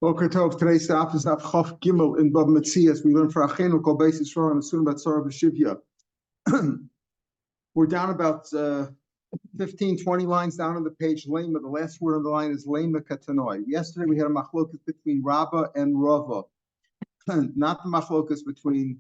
Boker Tov. Today's daf is Daf Chof Gimel in Bab Mציעא. We learn for Achenu Kol Beis Yisrael and soon about Tzara B'Shivya. We're down about 15, 20 lines down on the page. Lema. The last word on the line is Lema Katanoi. Yesterday we had a machlokas between Rabba and Rava, not the machlokas between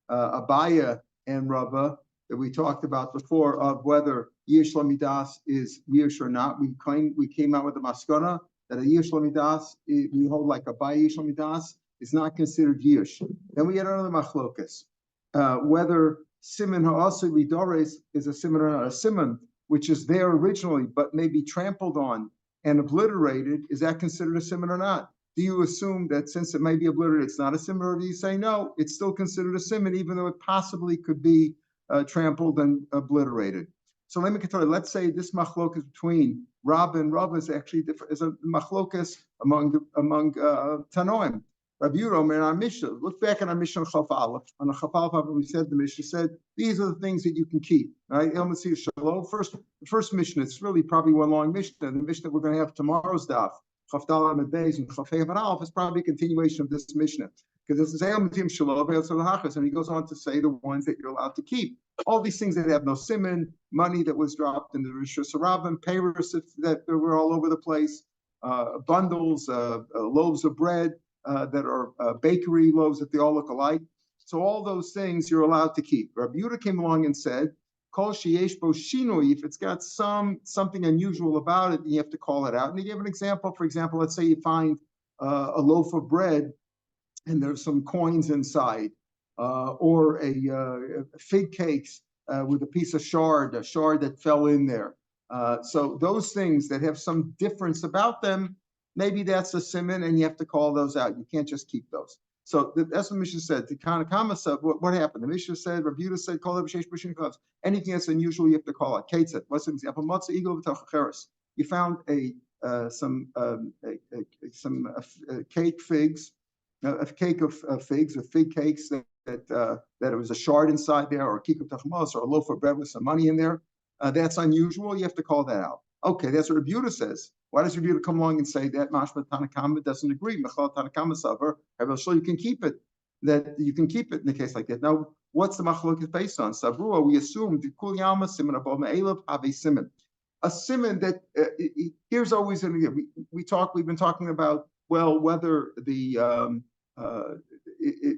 Abaya and Rava that we talked about before of whether Yish Lamidas is Yish or not. We came out with the maskana that a Yish Lamidas, we hold like a Abaya Yish Lamidas, is not considered Yish. Then we had another machlokas, whether Siman Ha'aseh Lidores is a Siman or not. A Siman, which is there originally but may be trampled on and obliterated, is that considered a Siman or not? Do you assume that since it may be obliterated, it's not a Siman, or do you say no, it's still considered a Siman, even though it possibly could be trampled and obliterated? So let me continue. Let's say this machlokas between Rab and Rav is actually is a machlokas among Tanoim. Rabbi Yehuda in our Mishnah. Look back at our Mishnah on Chaf Aleph. On the Chaf Aleph, we said the Mishnah said these are the things that you can keep. Right? The first Mishnah. It's really probably one long Mishnah. The Mishnah we're going to have tomorrow's daf, Chaf Daled and Beis and Chaf Hey and Aleph, is probably a continuation of this Mishnah, because this is Eilmatim Shalom and he goes on to say the ones that you're allowed to keep. All these things that have no siman, money that was dropped in the Rishus Harabim, payers that were all over the place, bundles, loaves of bread that are bakery loaves that they all look alike. So all those things you're allowed to keep. Rabbi Yehuda came along and said, Kol sheyesh bo shinui, if it's got something unusual about it, you have to call it out. And he gave an example. For example, let's say you find a loaf of bread and there's some coins inside, or a fig cakes with a piece of shard that fell in there. So those things that have some difference about them, maybe that's a siman, and you have to call those out. You can't just keep those. So that's what Mishnah said. The Kanakama said, what happened? The Mishnah said, Rabbi Yehuda said, call it b'sheish b'shin klavs. Anything that's unusual, you have to call it. Kate said, what's an example? Matzah igel v'tachacheres. You found some cake figs. A cake of figs, or fig cakes that it was a shard inside there, or a kik of tachmos, or a loaf of bread with some money in there. That's unusual. You have to call that out. Okay, that's what Rabbi Yehuda says. Why does Rabbi Yehuda come along and say that? Mashma Tanakama doesn't agree. Mechal Tanakama savar. You can keep it. That you can keep it in a case like that. Now, what's the machlokes based on? Savrua, we assume the kul yama siman above me'elav have a siman. A siman that here's always we've been talking about, well, whether the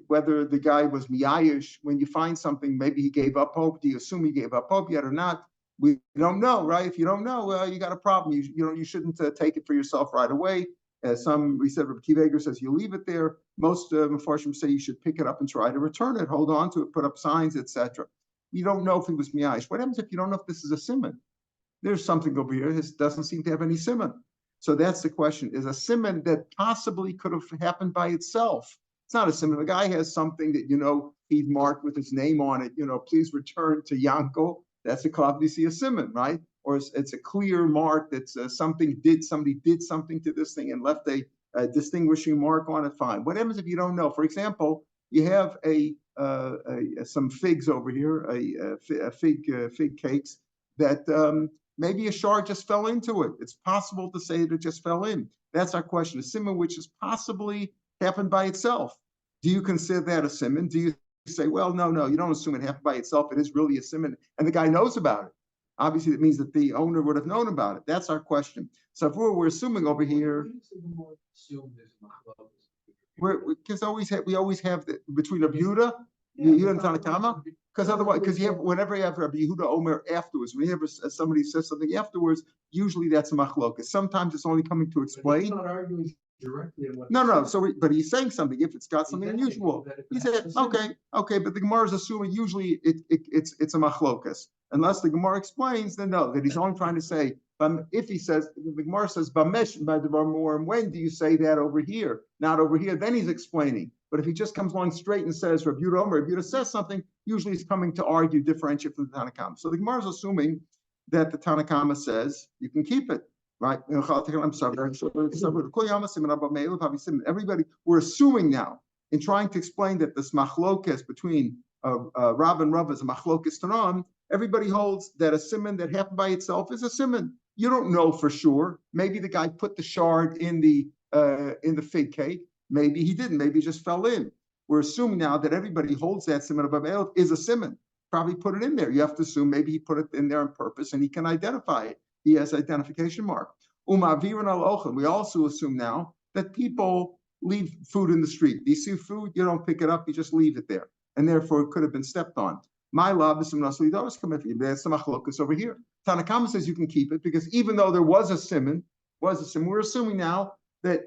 whether the guy was miyayish. When you find something, maybe he gave up hope. Do you assume he gave up hope yet or not? We don't know, right? If you don't know, well, you got a problem. You shouldn't take it for yourself right away. We said Rabbi Kiva says you leave it there. Most Mefarshim say you should pick it up and try to return it, hold on to it, put up signs, etc. You don't know if he was miyayish. What happens if you don't know if this is a siman? There's something over here. This doesn't seem to have any siman. So that's the question. Is a siman that possibly could have happened by itself? It's not a siman. The guy has something that, he'd marked with his name on it, please return to Yanko. That's obviously a siman, right? Or it's a clear mark that somebody did something to this thing and left a distinguishing mark on it. Fine. What happens if you don't know? For example, you have some figs over here, fig cakes that maybe a shard just fell into it. It's possible to say that it just fell in. That's our question. A siman which is possibly happened by itself. Do you consider that a siman? Do you say, well, no, you don't assume it happened by itself. It is really a siman, and the guy knows about it. Obviously, that means that the owner would have known about it. That's our question. So if we're assuming over here, we always have between Rabbi Yehuda and Tanakama, because otherwise, whenever you have Rabbi Yehuda Omer afterwards, whenever somebody says something afterwards, usually that's a machlokas. Sometimes it's only coming to explain. He's not arguing directly. No. But he's saying something. If it's got something unusual, he said, okay. But the Gemara is assuming usually it's a machlokas, unless the Gemara explains. Then no, that he's only trying to say. If he says, the Gemara says, "Bamesh by the more," when do you say that over here, not over here? Then he's explaining. But if he just comes along straight and says, Rabbi Yehuda says something, usually he's coming to argue, differentiate from the Tanakama. So the Gemara is assuming that the Tanakama says you can keep it, right? I'm sorry. Everybody, we're assuming now, in trying to explain that this machlokas between Rab and Rav is a machlokas Tanam, everybody holds that a siman that happened by itself is a siman. You don't know for sure. Maybe the guy put the shard in the in the fig cake. Maybe he didn't. Maybe he just fell in. We're assuming now that everybody holds that siman of Elif is a siman. Probably put it in there. You have to assume maybe he put it in there on purpose and he can identify it. He has identification mark. We also assume now that people leave food in the street. You see food, you don't pick it up, you just leave it there. And therefore it could have been stepped on. My love is some nasli doris come if you that's some machlokas over here. Tanakama says you can keep it because even though there was a siman, we're assuming now that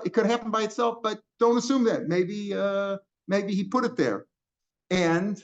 it could happen by itself, but don't assume that. Maybe he put it there. And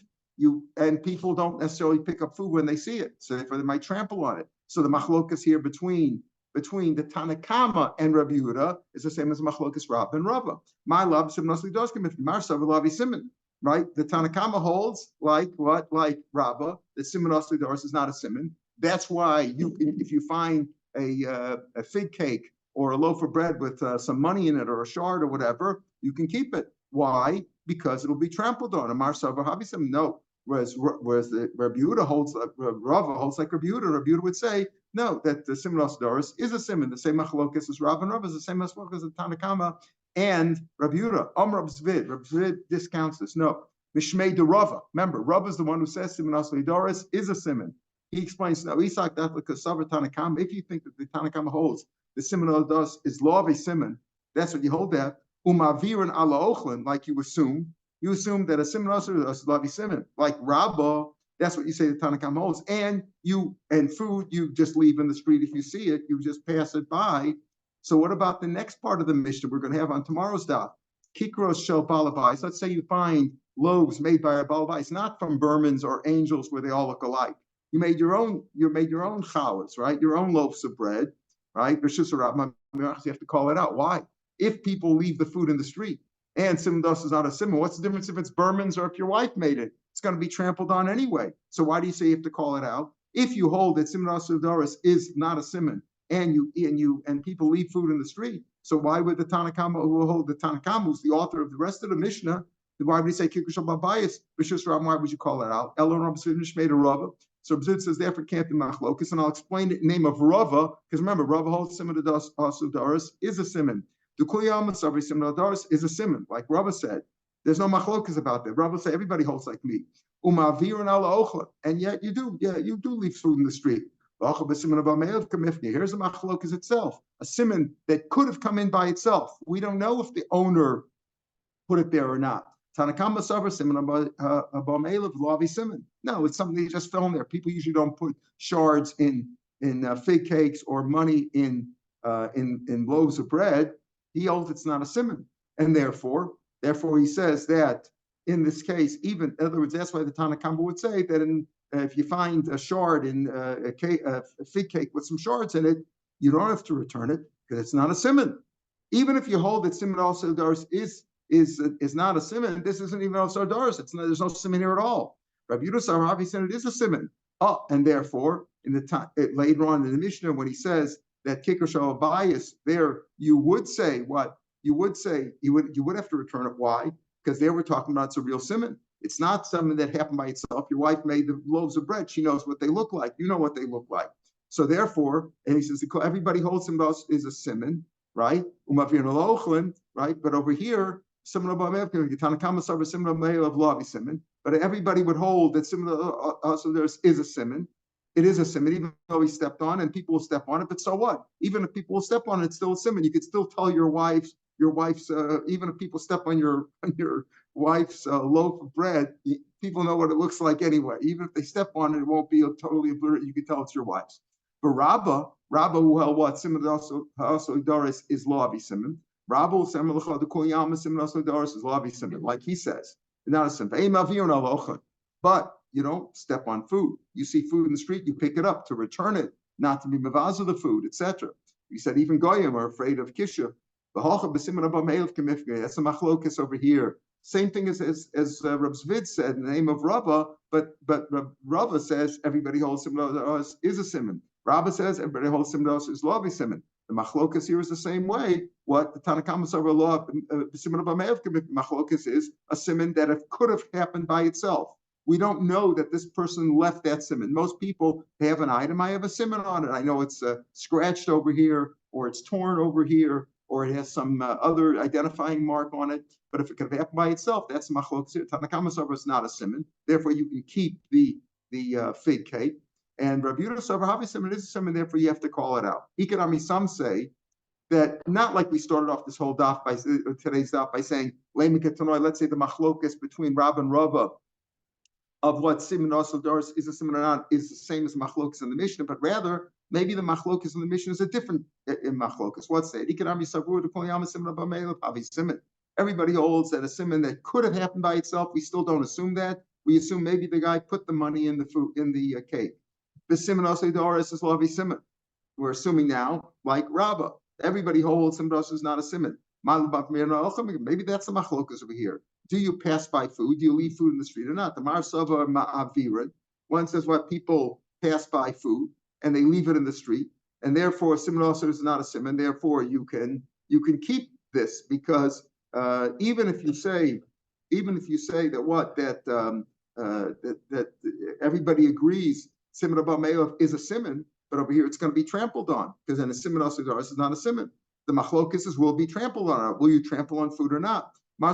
people don't necessarily pick up food when they see it. So therefore they might trample on it. So the machlokas here between the Tanakama and Rabbi Yehuda is the same as machlokas Rav and Rava. My love is nasli doris come if siman. Right? The Tanakama holds like what? Like Rava, that siman nasli doris is not a siman. That's why if you find a fig cake or a loaf of bread with some money in it or a shard or whatever, you can keep it. Why? Because it'll be trampled on. Amar Sava Habisim, no. Whereas the Rabbi Yehuda holds, Rava holds like Rabbi Yehuda. Rabbi Yehuda would say, no, that the siman nasli doris is a siman. The same machlokas as Rav and Rava is the same machlokas as Tanakama and Rabbi Yehuda. Rav Zvid discounts this. No. Mishmei de Rava. Remember, Rava is the one who says siman nasli doris is a siman. He explains, no, Isak that because Savar Tanakama, if you think that the Tanakama holds the siman nasli doris is law of a siman, that's what you hold that. Umaviran ala ochlan, like you assume that a siman nasli doris is law of a siman. Like Rabba, that's what you say the Tanakama holds. And food, you just leave in the street if you see it, you just pass it by. So what about the next part of the Mishnah we're going to have on tomorrow's daf? Kikros shel balabais. Let's say you find loaves made by a balabais, not from Burmans or angels where they all look alike. You made your own challahs, right? Your own loaves of bread, right? You have to call it out. Why? If people leave the food in the street and siman doris is not a siman, what's the difference if it's Burmans or if your wife made it? It's going to be trampled on anyway. So why do you say you have to call it out? If you hold that siman nasli doris is not a siman and people leave food in the street, so why would the Tanakama who hold the Tanakama, who's the author of the rest of the Mishnah, why would he say Kikush al-Babayis? Why would you call it out? Elon Rabbi made a Rava. So Rabbi says, therefore, can't be machlokas, and I'll explain it in the name of Rava, because remember, Rava holds siman doris is a siman. The Kuliyama Sabri siman doris is a siman, like Rava said. There's no machlokas about that. Rava said everybody holds like me. Umaviran ala ochla, and yet you do leave food in the street. Here's the machlokas itself, a siman that could have come in by itself. We don't know if the owner put it there or not. Tanakama Savar siman abamelav lavi siman. No, it's something that just fell in there. People usually don't put shards in fig cakes or money in loaves of bread. He holds it's not a siman, and therefore he says that in this case, even in other words, that's why the Tanakama would say that if you find a shard in a fig cake with some shards in it, you don't have to return it because it's not a siman. Even if you hold that siman also doris is not a siman, this isn't even also doris. There's no siman here at all. Rabbi Yehuda said it is a siman. And therefore, later on in the Mishnah, when he says that kicker shall bias, there you would say what? You would have to return it. Why? Because there we're talking about it's a real siman. It's not something that happened by itself. Your wife made the loaves of bread. She knows what they look like. You know what they look like. So therefore, and he says everybody holds him is a siman, right? Right? But over here, but everybody would hold that siman also there is a siman. It is a siman, even though he stepped on, and people will step on it. But so what? Even if people will step on it, it's still a siman. You could still tell your wife's even if people step on your wife's loaf of bread, people know what it looks like anyway. Even if they step on it, it won't be totally obliterated. You can tell it's your wife's. But Rabba who held what siman also doris is law of siman. Rabba will say the koyama siman also doris is law of siman, like he says, not a siman. But you don't step on food. You see food in the street, you pick it up to return it, not to be mavaz of the food, etc. He said even goyim are afraid of kisha. That's a machlokas over here. Same thing as Rav Zvid said in the name of Rava, but Rava says everybody holds siman is a siman. Rava says everybody holds siman is law of a siman. The machlokas here is the same way. What the Tanakama over law machlokas is a siman that it could have happened by itself. We don't know that this person left that siman. Most people have an item. I have a siman on it. I know it's scratched over here, or it's torn over here, or it has some other identifying mark on it. But if it could have happened by itself, that's machlokas. Tanakama Sover is not a siman. Therefore, you can keep the fig cake. And Rabbi Yehuda Sover Havi siman is a siman. Therefore, you have to call it out. Ikanami, some say that not like we started off this whole daf by today's daf by saying let's say the machlokas between Rab and Rava of what siman also doris is a siman or not is the same as machlokas in the Mishnah, but rather maybe the machlokas in the Mishnah is a different in machlokas. What's that? Everybody holds that a siman that could have happened by itself. We still don't assume that. We assume maybe the guy put the money in the food in the cake. The siman also doris is lavi siman. We're assuming now, like Rabbah, everybody holds siman also is not a siman. Maybe that's the machlokas over here. Do you pass by food? Do you leave food in the street or not? The Marsava Ma'aviran. One says what people pass by food and they leave it in the street, and therefore siman also is not a siman. Therefore, you can keep this because even if you say that everybody agrees siman abba me'elav is a siman, but over here it's going to be trampled on because then a siman also is not a siman. The machlokas will be trampled on. Will you trample on food or not? You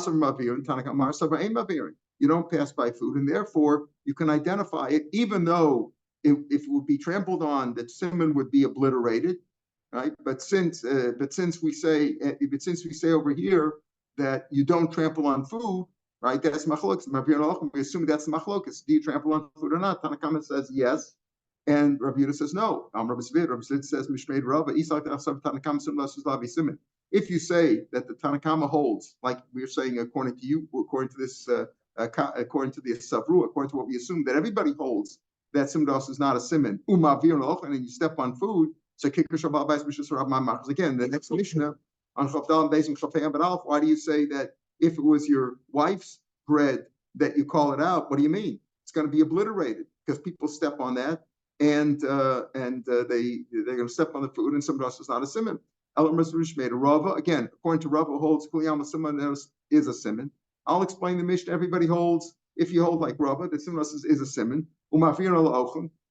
don't pass by food, and therefore you can identify it, even though if it would be trampled on, that siman would be obliterated, right? But since we say over here that you don't trample on food, right? That's machlokas. We assume that's machlokas. Do you trample on food or not? Tanakama says yes. And Rav Yehuda says no. Rav Sid says Mishmeid Rava Isak Tanakama Siman. If you say that the Tanakama holds, like we're saying, according to you, according to this Savru, according to what we assume, that everybody holds that Simdos is not a siman, and then you step on food. So again, the next Mishnah on Chavdal and Bezim Chafayam but Alf. Why do you say that if it was your wife's bread that you call it out? What do you mean? It's going to be obliterated because people step on that. And they're going to step on the food, and somebody else is not a siman. Rava, again, according to Rava, holds Kuliyama Siman is a siman. I'll explain the Mishnah. Everybody holds, if you hold like Rava, that someone else is a siman.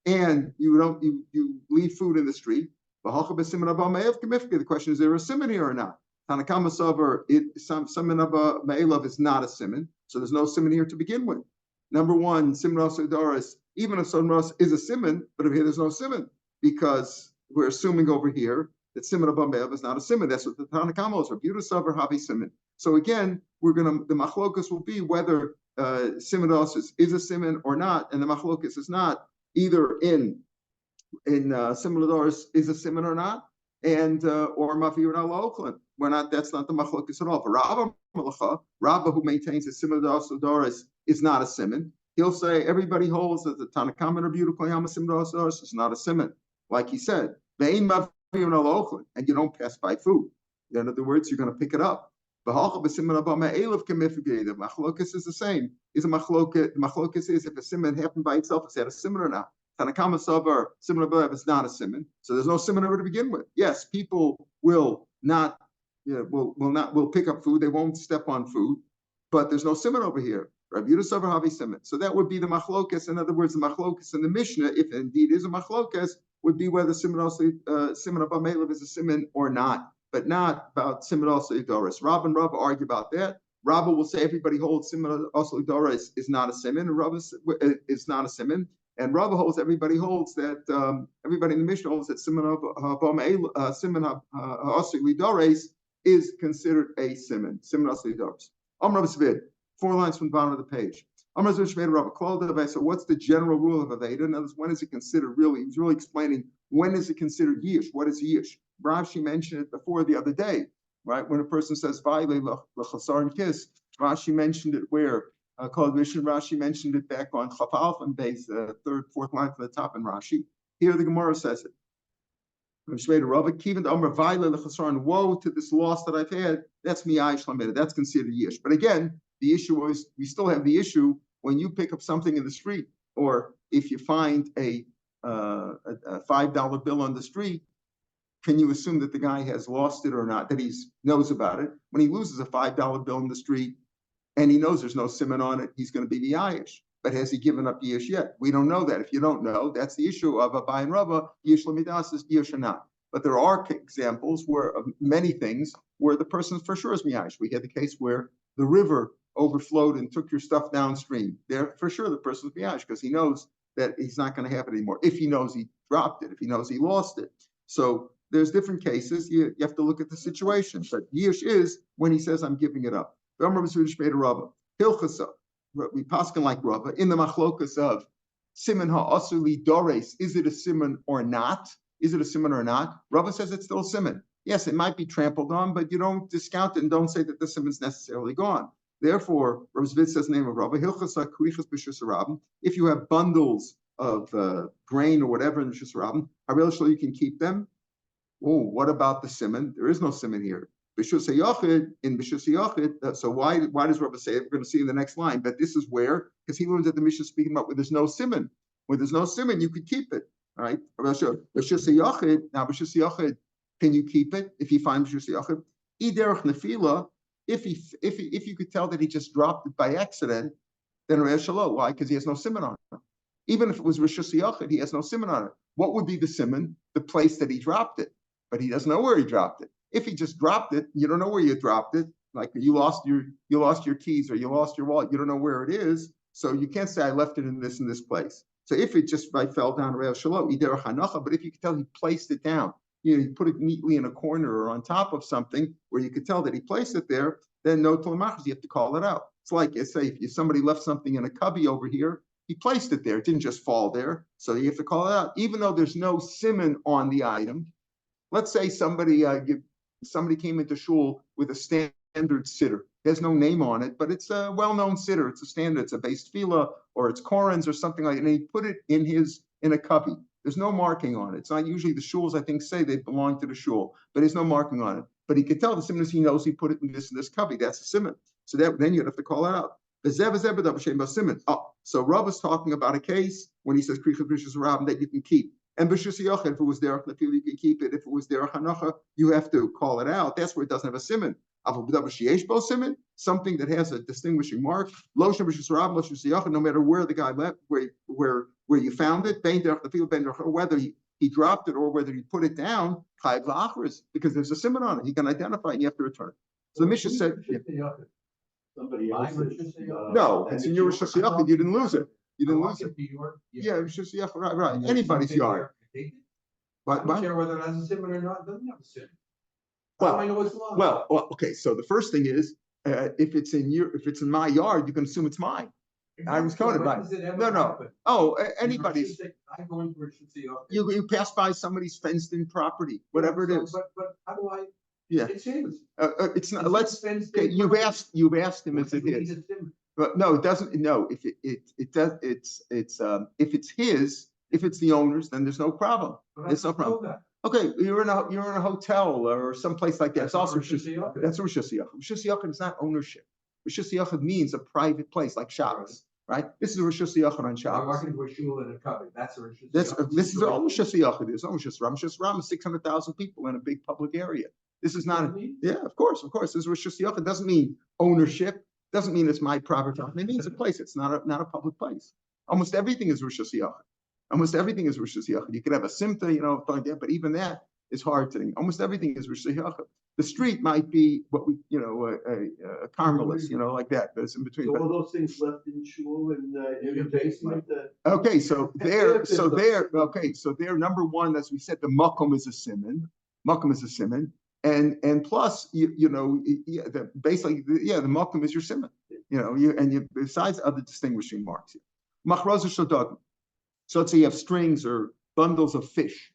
And you leave food in the street. The question is there a siman here or not? Tanakama Sover, siman of a me'elav is not a siman, so there's no siman here to begin with. Number one, siman also doris. Even if Sonros is a siman, but over here there's no siman, because we're assuming over here that siman of Bambev is not a siman. That's what the Tanakama is. Rav Yehuda Sover Havi siman. So again, the machlokas will be whether simanos is a siman or not, and the machlokas is not either in simanos is a siman or not, and or mafir al ochlan. We're not. That's not the machlokas at all. For Rabba, who maintains that simanos doris is not a siman, he'll say everybody holds that the Tanakama and beautiful simanos is not a siman, like he said. And you don't pass by food. In other words, you're going to pick it up. The machlokas is the same. Is a machlokas? The machlokas is if a siman happened by itself, is that a siman or not? Tanakama Savar siman above is not a siman, so there's no siman over to begin with. Yes, people will not, will pick up food. They won't step on food, but there's no siman over here. Rav Yehuda Savar Havi siman. So that would be the machlokas. In other words, the machlokas in the Mishnah, if indeed is a machlokas, would be whether siman abba me'elav is a siman or not, but not about siman also doris. Rab and Rav argue about that. Rabba will say everybody holds siman also doris is not a siman, and Rav is not a siman. And Rabba holds everybody holds that everybody in the Mishnah holds that siman also doris is considered a siman. Siman also doris. Rav Svid, 4 lines from the bottom of the page. So what's the general rule of Aveda? In other words, when is it considered really? He's really explaining when is it considered yish? What is yish? Rashi mentioned it before the other day, right? When a person says Vayle l'chasar and kiss, Rashi mentioned it where? Rashi mentioned it back on Chafalf and base, 3rd, 4th line from the top in Rashi. Here the Gemara says it. Woe to this loss that I've had. That's mi'ayish lameda. That's considered yish. But again, the issue is we still have the issue when you pick up something in the street, or if you find a $5 bill on the street. Can you assume that the guy has lost it or not? That he knows about it. When he loses a $5 bill in the street, and he knows there's no siman on it, he's going to be mi'ayish. But has he given up yish yet? We don't know that. If you don't know, that's the issue of Abai and Rava. Yish l'midas is yish or not. But there are examples where of many things where the person for sure is miyash. We had the case where the river overflowed and took your stuff downstream. There, for sure, the person is miyash because he knows that he's not going to have it anymore. If he knows he dropped it, if he knows he lost it. So there's different cases. You have to look at the situation. But yish is when he says, I'm giving it up. We paskin like Rava in the machlokas of siman ha'asuli dores. Is it a siman or not? Is it a siman or not? Rava says it's still a siman. Yes, it might be trampled on, but you don't discount it and don't say that the siman is necessarily gone. Therefore, Rav Zvid says the name of Rava, if you have bundles of grain or whatever in the Rishus Rabim, you can keep them. Oh, what about the siman? There is no siman here. In Bishus Yochid, so why does Rava say it? We're going to see in the next line, but this is where, because he learns that the Mishnah is speaking about where there's no siman. When there's no siman, you could keep it. All right? Bishus Yochid, can you keep it if you find Bishus Yochid? Iderach Nefila, if you could tell that he just dropped it by accident, then Re'eh Shalom. Why? Because he has no siman on it. Even if it was Rishus Yochid, he has no siman on it. What would be the siman? The place that he dropped it. But he doesn't know where he dropped it. If he just dropped it, you don't know where you dropped it. Like you lost your keys or you lost your wallet, you don't know where it is. So you can't say I left it in this place. So if it just fell down Re'eh Shalom, but if you could tell he placed it down, he put it neatly in a corner or on top of something where you could tell that he placed it there, then no telemachas, you have to call it out. It's like, say, if somebody left something in a cubby over here, he placed it there. It didn't just fall there. So you have to call it out. Even though there's no siman on the item, let's say somebody came into shul with a standard siddur. There's no name on it, but it's a well-known siddur. It's a standard. It's a base tefillah or it's Korans or something like that. And he put it in a cubby. There's no marking on it. It's not usually the shuls, I think, say they belong to the shul, but there's no marking on it. But he could tell the siman is he knows he put it in this cubby. That's a siman. So then you'd have to call it out. Oh, so Rav is talking about a case when he says that you can keep. And B'shus Yochid, if it was derech nefila, you can keep it. If it was derech hanacha, you have to call it out. That's where it doesn't have a siman. Something that has a distinguishing mark. No matter where the guy left, where you found it, whether he dropped it or whether he put it down, because there's a siman on it. He can identify and you have to return it. So the Mishnah said, somebody else. no, it's in your Rosh Hashanah. You didn't lose it. You didn't lose it. Yeah, Rosh Hashanah, right. Anybody's yard. I don't care whether it has a siman or not. It doesn't have a siman. Well, I know it's long. well, okay. So the first thing is, if it's in my yard, you can assume it's mine. Exactly. I was counted by. No. Oh, anybody's. I go into Rosh Hashanah. You pass by somebody's fenced-in property, whatever it is. But how do I? Yeah. It's his. It's not. Okay, you've asked him if it is. But no, it doesn't. No, if it does, if it's his, if it's the owner's, then there's no problem. There's no problem. Okay, you're in a hotel or someplace like that. It's also that's Rosh Hashanah. Rosh Hashanah is not ownership. Rosh Hashanah means a private place like Shabbos, right? This is a Rosh Hashanah on Shabbos. I'm walking to a shul in a cupboard. That's a Rosh Hashanah. This is all Rosh Hashanah. There's no Rosh Hashanah. Rosh Hashanah is 600,000 people in a big public area. This is not. Yeah, of course. This is Rosh Hashanah. It doesn't mean ownership. Doesn't mean it's my private property. It means a place. It's not a public place. Almost everything is Rosh Hashanah. Almost everything is Rosh Hashanah. You could have a simta, but even that is hard to think. Almost everything is Rosh Hashanah. The street might be what we, a Carmelist, like that. But it's in between. So all those things left in shul and in your basement. Okay, so there. Number one, as we said, the makom is a siman. Makom is a siman. And plus, basically, the makom is your siman. Besides other distinguishing marks. Machroz shodagim. So let's say you have strings or bundles of fish.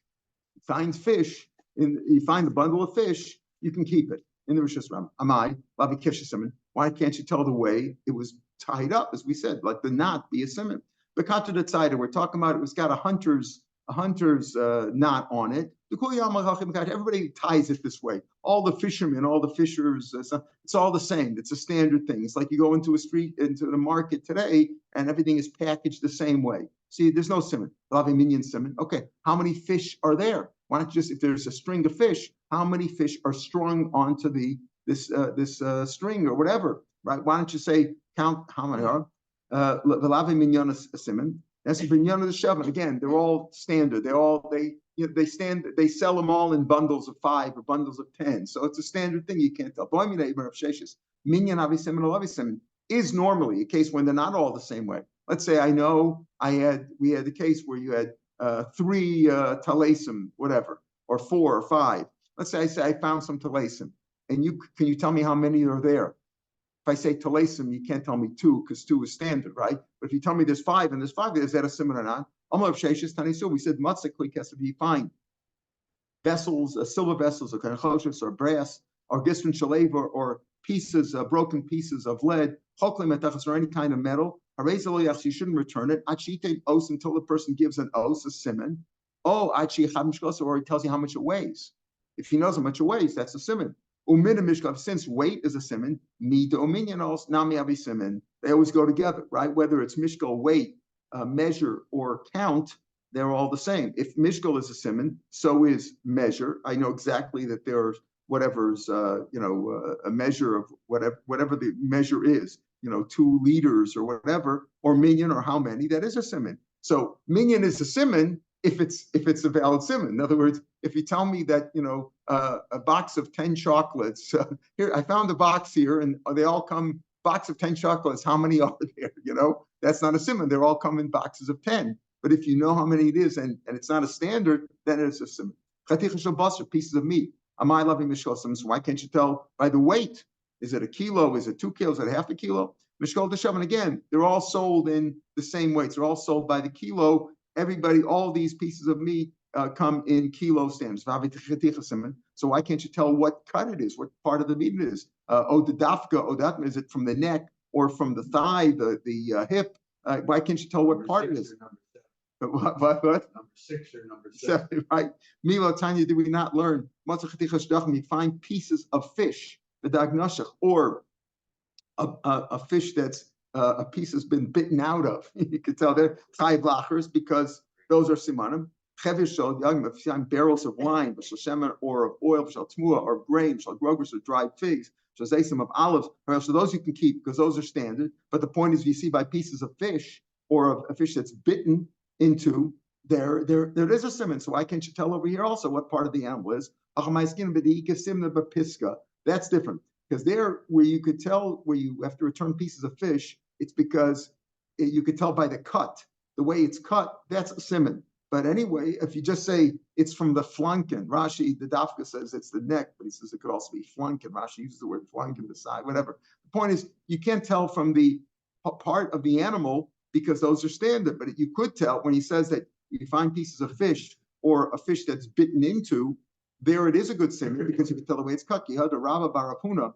You find the bundle of fish, you can keep it in the Rosh Hashanah. Why can't you tell the way it was tied up, as we said, like the knot be a siman? But the side we're talking about, it was got a hunter's knot on it. Everybody ties it this way. All the fishermen, all the fishers, it's all the same. It's a standard thing. It's like you go into the market today, and everything is packaged the same way. See, there's no siman. Minion siman. Okay, how many fish are there? Why don't you if there's a string of fish, how many fish are strung onto this string or whatever, right? Why don't you say count how many are? The minyan siman. That's the minyan of the shavan. Again, they're all standard. They they sell them all in bundles of 5 or bundles of 10. So it's a standard thing. You can't tell. Minyan avisim and avisim is normally a case when they're not all the same way. Let's say we had a case where you had 3 talasim, whatever, or 4 or 5. Let's say I found some talasim, and can you tell me how many are there? If I say talasim, you can't tell me 2 because 2 is standard, right? But if you tell me there's 5 and there's 5, is that a simon or not? We said matzah has to be fine. Vessels, silver vessels, or kanchoshus, or brass, or gisrin shalev, or pieces, broken pieces of lead, or any kind of metal. You shouldn't return it. Until the person gives an os, a simon. Or he tells you how much it weighs. If he knows how much it weighs, that's a simon. Since weight is a simon, nami avi simon. They always go together, right? Whether it's mishkal, weight, measure, or count, they're all the same. If mishkal is a simon, so is measure. I know exactly that there's whatever's a measure of whatever the measure is, 2 liters or whatever, or minyan or how many, that is a simon. So minyan is a simon if it's a valid simon. In other words, if you tell me that a box of 10 chocolates, here I found a box here and they all come box of 10 chocolates, how many are there? That's not a simon. They're all come in boxes of 10. But if you know how many it is and it's not a standard, then it's a simon. Pieces of meat. Am I loving mishkal? So why can't you tell by the weight? Is it a kilo? Is it 2 kilos? Is it half a kilo? Mishkal d'shav. And again, they're all sold in the same weights. They're all sold by the kilo. All these pieces of meat come in kilo standards. So why can't you tell what cut it is, what part of the meat it is? Is it from the neck or from the thigh, the hip? Why can't you tell what part it is? What? Number 6 or number 7. Right. Milo Tanya, did we not learn? You find pieces of fish, the dagnashach, or a fish that's a piece has been bitten out of. You could tell they're chayv lachers because those are simanim. If you find barrels of wine, or of oil, or grain, or dried figs, of olives, so those you can keep because those are standard. But the point is, if you see by pieces of fish or of a fish that's bitten into, there is a simon. So why can't you tell over here also what part of the animal is? That's different because there, where you could tell where you have to return pieces of fish, it's because you could tell by the cut, the way it's cut. That's a simon. But anyway, if you just say it's from the flanken, Rashi, the Dafka says it's the neck, but he says it could also be flanken. Rashi uses the word flanken, the side, whatever. The point is, you can't tell from the part of the animal because those are standard. But you could tell when he says that you find pieces of fish or a fish that's bitten into, there it is a good simon because you can tell the way it's cut. You heard the Rabba Barapuna,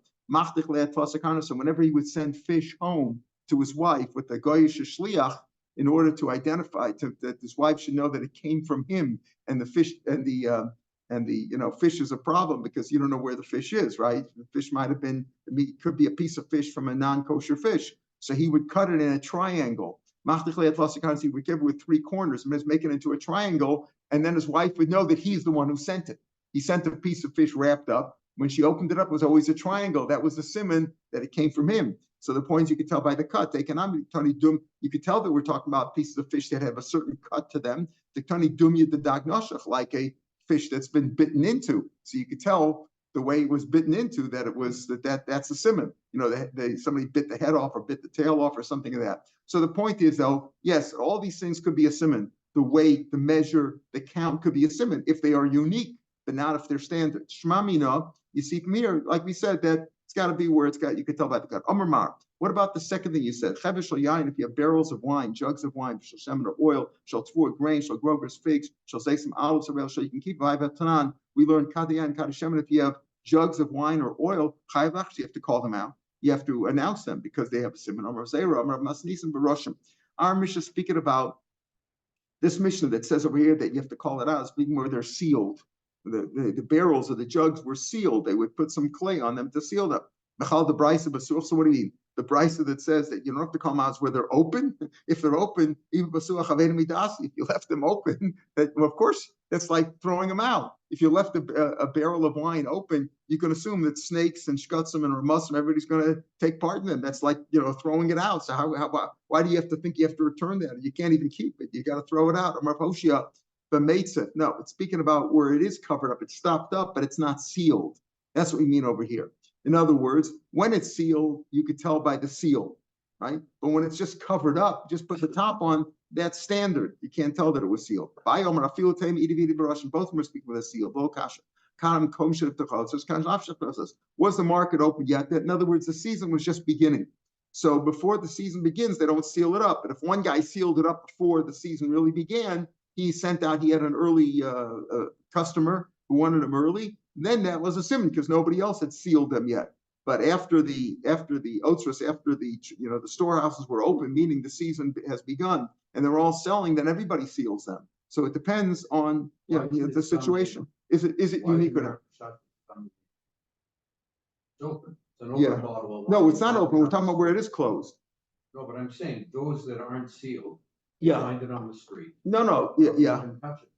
so whenever he would send fish home to his wife with the goyish shliach, in order to identify that his wife should know that it came from him, and the fish and the fish is a problem because you don't know where the fish is, right? The fish might have been, it could be a piece of fish from a non-kosher fish. So he would cut it in a triangle. He would give it with 3 corners and make it into a triangle, and then his wife would know that he's the one who sent it. He sent a piece of fish wrapped up. When she opened it up, it was always a triangle. That was the simon that it came from him. So the points you could tell by the cut. You could tell that we're talking about pieces of fish that have a certain cut to them. Like a fish that's been bitten into. So you could tell the way it was bitten into that it was that's a simon. Somebody bit the head off or bit the tail off or something like that. So the point is, though, yes, all these things could be a simon. The weight, the measure, the count could be a simon if they are unique, but not if they're standard. Shmamina, you see from here, like we said, that it's got to be where you can tell by the cut. Amar, what about the second thing you said? Chevesh yain, if you have barrels of wine, jugs of wine, shal shemen or oil, shal tfur, grain, shal grogers, figs, shal zaysim, olives, or shal you can keep vayvatanan. We learned kadayan, kadashemen. If you have jugs of wine or oil, chayvach, you have to call them out. You have to announce them because they have a simon. Amar zera, amar masnisim beroshim. Our Mishnah speaking about this Mishnah that says over here that you have to call it out, speaking where they're sealed. The barrels or the jugs were sealed. They would put some clay on them to seal them. So what do you mean? The brisa that says that you don't have to call them out where they're open. If they're open, even if you left them open, of course, that's like throwing them out. If you left a barrel of wine open, you can assume that snakes and shkutzim and ramusim, everybody's going to take part in them. That's like, throwing it out. So why do you have to think you have to return that? You can't even keep it. You got to throw it out. But Meitzah, no, it's speaking about where it is covered up. It's stopped up, but it's not sealed. That's what we mean over here. In other words, when it's sealed, you could tell by the seal, right? But when it's just covered up, just put the top on, that's standard. You can't tell that it was sealed. Both of them are speaking with a seal. Was the market open yet? In other words, the season was just beginning. So before the season begins, they don't seal it up. But if one guy sealed it up before the season really began, he had an early customer who wanted him early, then that was a simon because nobody else had sealed them yet. But after the otzros, after the storehouses were open, meaning the season has begun, and they're all selling, then everybody seals them. So it depends on the situation. Is it unique or not? It's open. It's an open bottle of wine. No, it's not open. We're talking about where it is closed. No, but I'm saying those that aren't sealed, Yeah. find it on the street. No, You yeah. can touch it.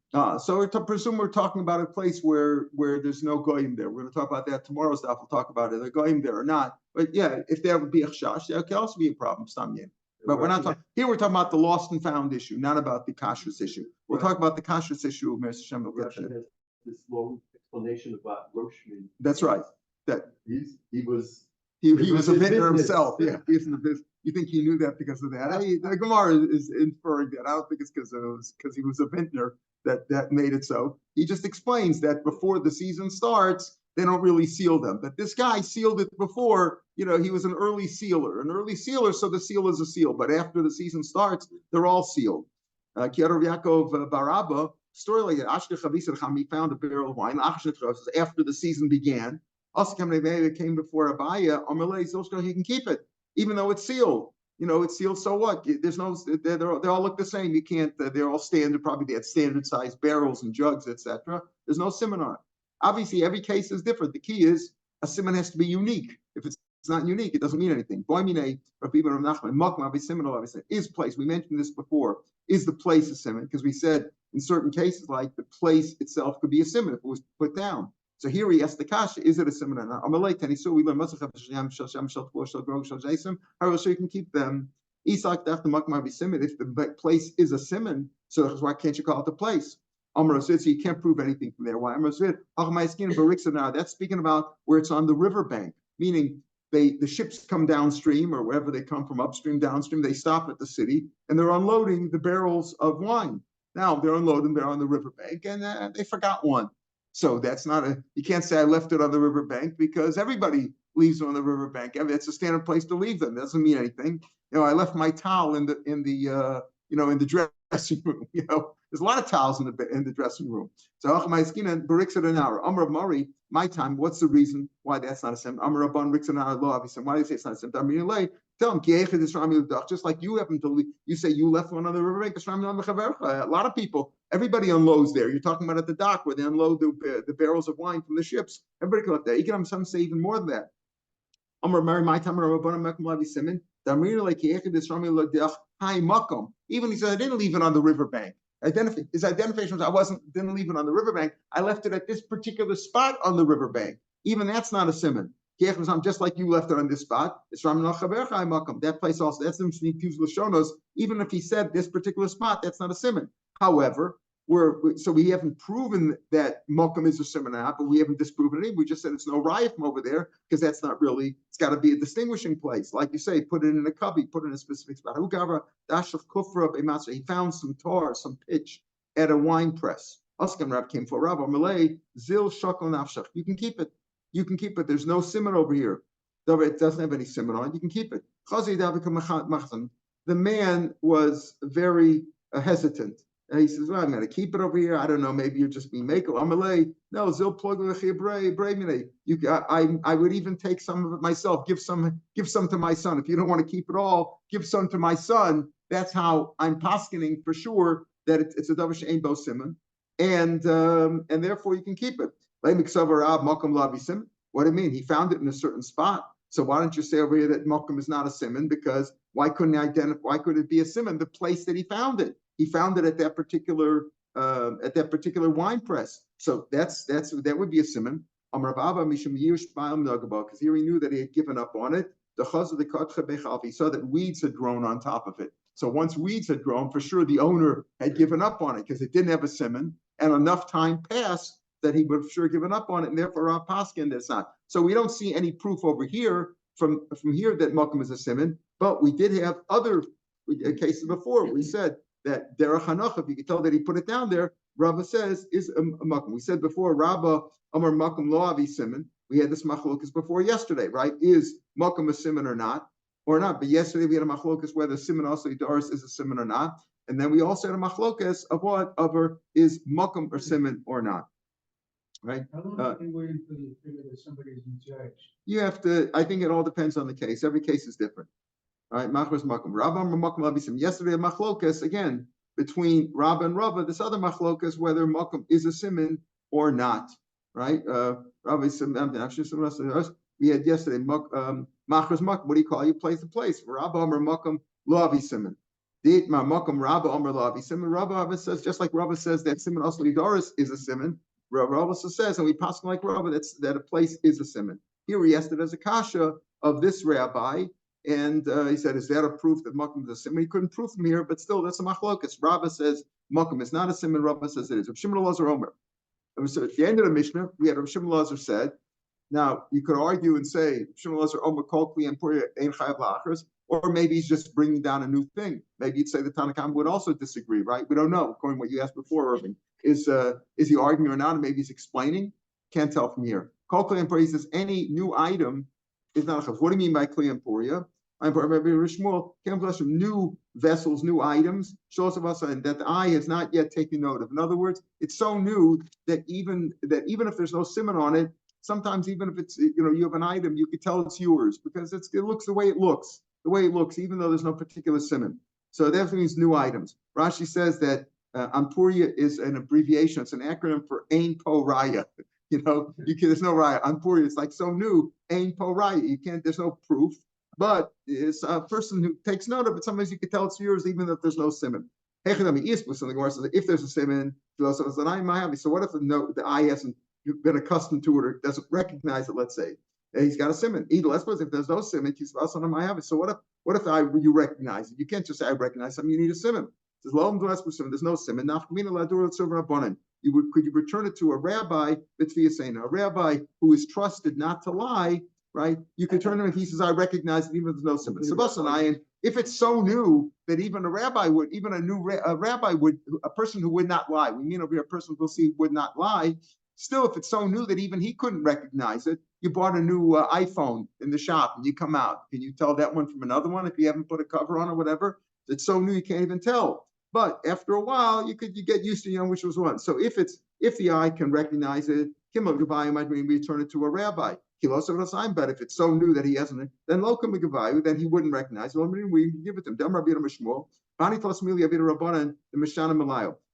So to presume we're talking about a place where there's no goyim there. We're going to talk about that tomorrow's stuff. We'll talk about it. They're goyim there or not. But yeah, if there would be a chash, that could also be a problem. But we're not talking here. We're talking about the lost and found issue, not about the kashrus issue. We'll talk about the kashrus issue. Mr. Shem will get to it. This long explanation about Roshman. That's right. That he was a vintner business. himself. Yeah, he's in the business. You think he knew that because of that? The Gemara is inferring that. I don't think it's because he was a vintner that made it so. He just explains that before the season starts, they don't really seal them. But this guy sealed it before. He was an early sealer. So the seal is a seal. But after the season starts, they're all sealed. Kiarav Yaakov Barabba, story like that. He found a barrel of wine after the season began. It came before Abaya. He can keep it, even though it's sealed. It's sealed. So what? There's no. They all look the same. You can't. They're all standard. Probably they had standard sized barrels and jugs, etc. There's no simon on it. Obviously, every case is different. The key is a simon has to be unique. If it's not unique, it doesn't mean anything. Is place. We mentioned this before. Is the place a simon? Because we said in certain cases, like the place itself could be a simon if it was put down. So here he asked the kasha, is it a simon or not? We learn so you can keep them. If the place is a simon, so why can't you call it the place? So you can't prove anything from there. Why? That's speaking about where it's on the riverbank, meaning the ships come downstream or wherever they come from, upstream, downstream, they stop at the city and they're unloading the barrels of wine. Now they're unloading, they're on the riverbank and they forgot one. So that's you can't say I left it on the riverbank because everybody leaves them on the riverbank. I mean, it's a standard place to leave them. It doesn't mean anything. I left my towel in the dressing room. There's a lot of towels in the dressing room. So Amr Mari, my time. What's the reason why that's not a sim? Amr Rabban Rixanar law. Why do you say it's not a sim? Tell him just like you happen to leave. You say you left one on the riverbank. A lot of people. Everybody unloads there. You're talking about at the dock where they unload the barrels of wine from the ships. Everybody go up there. You can have some say even more than that. Amr Mari, my time. Even he said, I didn't leave it on the riverbank. His identification was didn't leave it on the riverbank. I left it at this particular spot on the riverbank. Even that's not a simon. Just like you left it on this spot. It's that place also. That's the even if he said this particular spot, that's not a simon. However, we haven't proven that Mokum is a simon or not, but we haven't disproven it. We just said it's no raya from over there because that's not really. It's got to be a distinguishing place, like you say. Put it in a cubby, put it in a specific spot. He found some tar, some pitch at a wine press. Oskan Rab came for Rabbi Malay Zil Shakal Nafshach. You can keep it. You can keep it. There's no simon over here. Though it doesn't have any simon on it, you can keep it. The man was very hesitant. And he says, well, I'm going to keep it over here. I don't know. Maybe you're just being makel. Amalei. No, zil plug I would even take some of it myself. Give some to my son. If you don't want to keep it all, give some to my son. That's how I'm paskening for sure that it's a davar she'ein bo simon, and therefore you can keep it. What do you mean? He found it in a certain spot. So why don't you say over here that Mokum is not a simon? Because why couldn't it be a simon? The place that he found it. He found it at that particular wine press. So that would be a simon. Because here he knew that he had given up on it. He saw that weeds had grown on top of it. So once weeds had grown, for sure the owner had given up on it because it didn't have a siman, and enough time passed that he would have sure given up on it, and therefore Rav Paskin that's not. So we don't see any proof over here from here that Malkum is a siman, but we did have other cases before. We said that Derech Hanoch, if you could tell that he put it down there, Rava says is a Malkum. We said before, Rabba Amar Malkum Lo Avi Siman. We had this machlokas before yesterday, right? Is Malkum a siman or not? But yesterday we had a machlokas whether siman also Doris is a siman or not. And then we also had a machlokas of what other is Malkum or siman or not. Right? How long are you waiting for the figure that somebody is in charge? You have to, I think it all depends on the case. Every case is different. All right, Machmas Makum. Rabba Makum Abisim. Yesterday, machlokas, again, between Rabba and Rabba, this other machlokas, whether Makum is a siman or not. Right? Rabba is we had yesterday, Machmas Makum. What do you call you? Place to place. Rabba Amar Makum Lo Avi Siman. Dietma Makum Rabba Amar Lo Avi Siman. Rabba says, just like Rabba says that siman also Doris is a siman. Rabba also says, and we pass like Rabba, that a place is a siman. Here he asked it as a kasha of this rabbi, and he said, is that a proof that Makum is a siman? He couldn't prove from here, but still, that's a machlokas. Rabba says Makum is not a siman. Rabba says it is. Rav Shimon Elazar Omer. So at the end of the Mishnah, we had Rav Shimon Elazar said. Now you could argue and say Rav Shimon Elazar Omer kol kli and puria ein chayav la'achros, or maybe he's just bringing down a new thing. Maybe you'd say the Tanna Kama would also disagree, right? We don't know. According to what you asked before, Irving. Is he arguing or not? And maybe he's explaining. Can't tell from here. Kol Kli and Puria says any new item is not a chav. What do you mean by Kli and Puria? New vessels, new items, shows of us and that the eye has not yet taken note of. In other words, it's so new that even if there's no siman on it, sometimes even if it's you have an item, you could tell it's yours because it looks the way it looks, even though there's no particular siman. So that means new items. Rashi says that Ampuria is an abbreviation. It's an acronym for Ein Po Raya. There's no Raya. Ampuria, it's like so new. Ein Po Raya. There's no proof, but it's a person who takes note of it. Sometimes you can tell it's yours, even if there's no siman. If there's a siman, so what if the eye hasn't been accustomed to it or doesn't recognize it? Let's say he's got a siman. If there's no siman, so what if you recognize it? You can't just say I recognize something. You need a siman. There's no siman. Could you return it to a rabbi, a rabbi who is trusted not to lie, right? You could turn him if he says, I recognize it, even if there's no siman. If it's so new that even a rabbi would, a person who would not lie, we mean over here a person who we'll see would not lie, still, if it's so new that even he couldn't recognize it, you bought a new iPhone in the shop and you come out. Can you tell that one from another one if you haven't put a cover on or whatever? It's so new you can't even tell. But after a while, you get used to which was one. So if the eye can recognize it, might return it to a rabbi. But if it's so new that he hasn't, then then he wouldn't recognize it. We give it to him.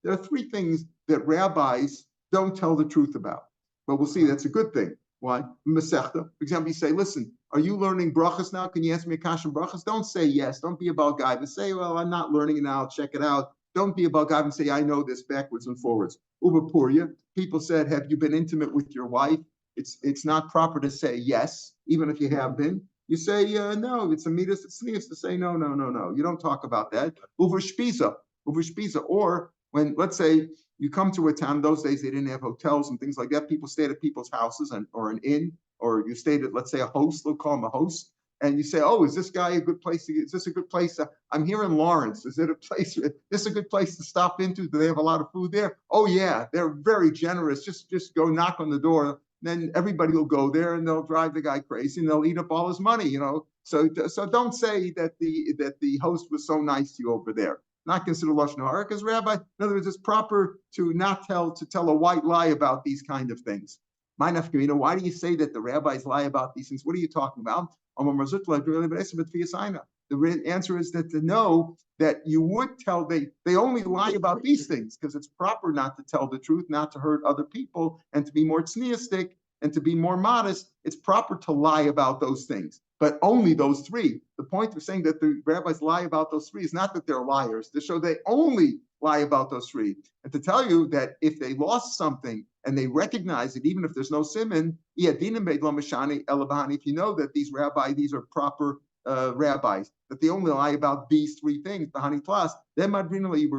There are three things that rabbis don't tell the truth about. But we'll see that's a good thing. Why? Masechta. For example, you say, listen, are you learning brachas now? Can you ask me a kasha brachas? Don't say yes. Don't be a bal guy. But say, well, I'm not learning it now. I'll check it out. Don't be a bal guy and say, I know this backwards and forwards. Uvapuria. People said, have you been intimate with your wife? It's not proper to say yes, even if you have been. You say, no, it's a midas, it's sneeze to say, no. You don't talk about that. Uvershpiza. Or when, let's say, you come to a town, those days they didn't have hotels and things like that. People stayed at people's houses or an inn, or you stayed at, let's say, a host, they'll call him a host. And you say, oh, is this guy a good place? Is this a good place? I'm here in Lawrence. Is it a place? Is this a good place to stop into? Do they have a lot of food there? Oh, yeah, they're very generous. Just go knock on the door. Then everybody will go there and they'll drive the guy crazy and they'll eat up all his money, So don't say that the host was so nice to you over there. Not consider lashon hara, because rabbi, in other words, it's proper to tell a white lie about these kind of things. Why do you say that the rabbis lie about these things? What are you talking about? The answer is that to know that you would tell, they only lie about these things because it's proper not to tell the truth, not to hurt other people, and to be more tzniistic and to be more modest. It's proper to lie about those things, but only those three. The point of saying that the rabbis lie about those three is not that they're liars, to show they only lie about those three. And to tell you that if they lost something and they recognize it, even if there's no siman, if you know that these rabbis, these are proper rabbis that they only lie about these three things. Bahani plus, then madrinally you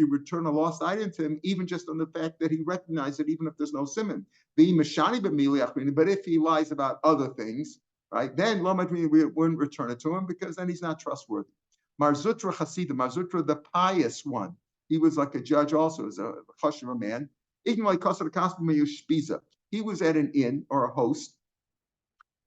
return a lost item to him, even just on the fact that he recognized it, even if there's no simon. But if he lies about other things, right, then lo madrini, we wouldn't return it to him because then he's not trustworthy. Marzutra Hasidim, Marzutra the pious one. He was like a judge also, as a chashuv man. He was at an inn or a host,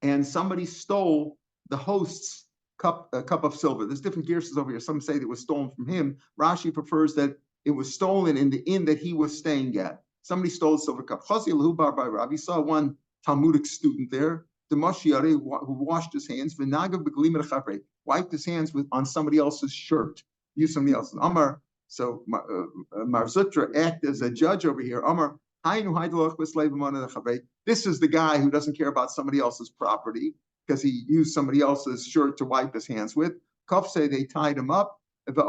and somebody stole the host's cup of silver. There's different gears over here. Some say that it was stolen from him. Rashi prefers that it was stolen in the inn that he was staying at. Somebody stole the silver cup. He saw one Talmudic student there, the Moshiare, who washed his hands, wiped his hands on somebody else's shirt, used somebody else's. Amar, so Marzutra act as a judge over here. Amar, this is the guy who doesn't care about somebody else's property because he used somebody else's shirt to wipe his hands with. Kuf say they tied him up, and he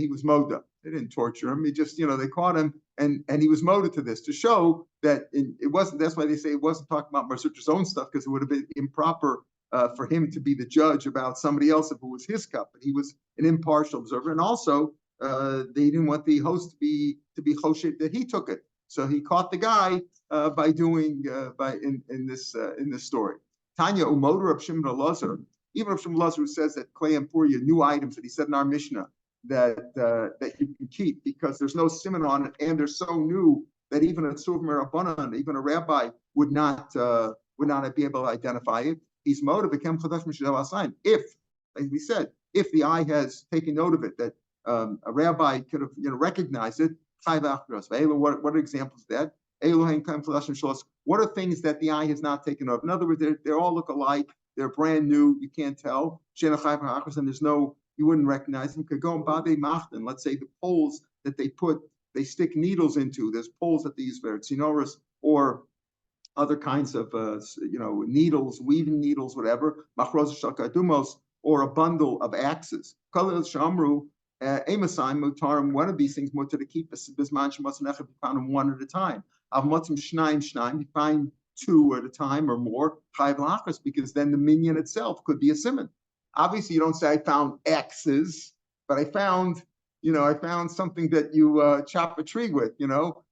was moda. They didn't torture him. He just, they caught him, and he was moda to this to show that it wasn't. That's why they say it wasn't talking about Marzutra's own stuff, because it would have been improper for him to be the judge about somebody else if it was his cup. But he was an impartial observer, and also they didn't want the host to be choshet that he took it. So he caught the guy by doing in this story. Tanya Umoder of Shimon Elazar, even of Shimon Elazar, who says that Klei and Puria, new items that he said in our Mishnah that you can keep because there's no simon on it and they're so new that even a tzur merabanan, even a rabbi would not be able to identify it. He's motive became chadash mishav sign. If, like we said, if the eye has taken note of it, that a rabbi could have recognized it. What are examples of that? What are things that the eye has not taken note of? In other words, they all look alike. They're brand new. You can't tell. And there's no, you wouldn't recognize them. Could go and bade machtan. Let's say the poles that they stick needles into. There's poles that they use for tzinoros or other kinds of needles, weaving needles, whatever. Machros shakadumos, or a bundle of axes. Kalil shamru. One of these things to keep bisman shemasnech, you found them one at a time. You find two at a time or more, because then the minion itself could be a simon. Obviously, you don't say I found X's, but I found something that you chop a tree with.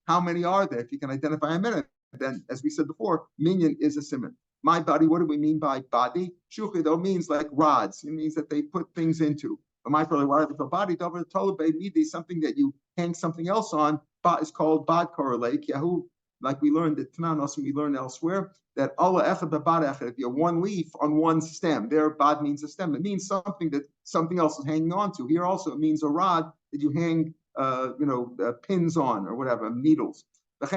How many are there? If you can identify a minute, then as we said before, minion is a simon. My body, what do we mean by body? Shuchido means like rods. It means that they put things into. My brother, body, something that you hang something else on, is called bad correlate. Yahoo, like we learned at Tananos and we learned elsewhere, that Allah echad bad echad, if you have one leaf on one stem, there bad means a stem. It means something that something else is hanging on to. Here also it means a rod that you hang pins on or whatever, needles. If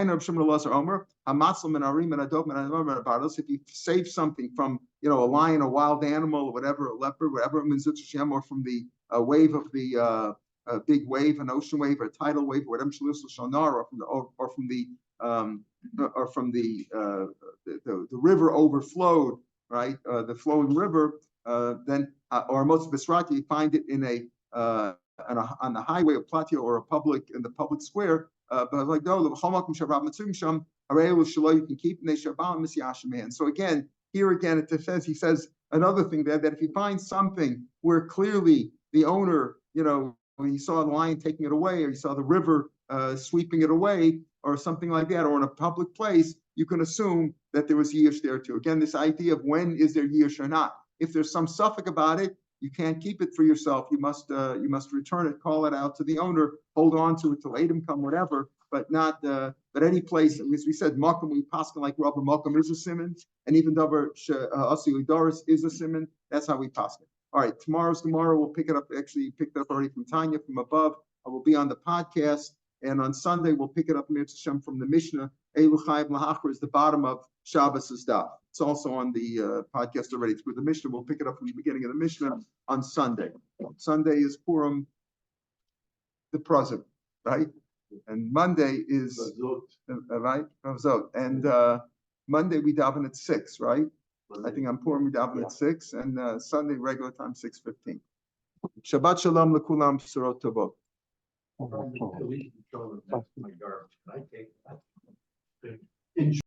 you save something from a lion, a wild animal, or whatever, a leopard, whatever, or from the wave of the big wave, an ocean wave, or a tidal wave, or whatever, or from the river overflowed, right? The flowing river, then or most bisrati, you find it in on the highway or plateau or in the public square. But like you can keep man. So again, he says another thing there, that if you find something where clearly the owner, when he saw the lion taking it away, or he saw the river sweeping it away, or something like that, or in a public place, you can assume that there was yish there too. Again, this idea of when is there yish or not. If there's some suffix about it, you can't keep it for yourself. You must return it, call it out to the owner, hold on to it till Adam come, whatever. But not but any place, as we said, Malcolm, we paskin like Rabbi Malcolm is a simon, and even Dover Asi Doris is a simon. That's how we paskin. All right, tomorrow we'll pick it up. Actually, picked it up already from Tanya from above. I will be on the podcast, and on Sunday we'll pick it up from the Mishnah. Eilu Chayv Lahachar is the bottom of Shabbos' daf. It's also on the podcast already through the Mishnah. We'll pick it up from the beginning of the Mishnah on Sunday. Sunday is Purim, the present, right? And Monday is right, and Monday we daven at 6, right? I think on Purim we daven at 6, and Sunday regular time 6:15. Shabbat shalom lekulam, b'sorot tovot. My garbage. I take that.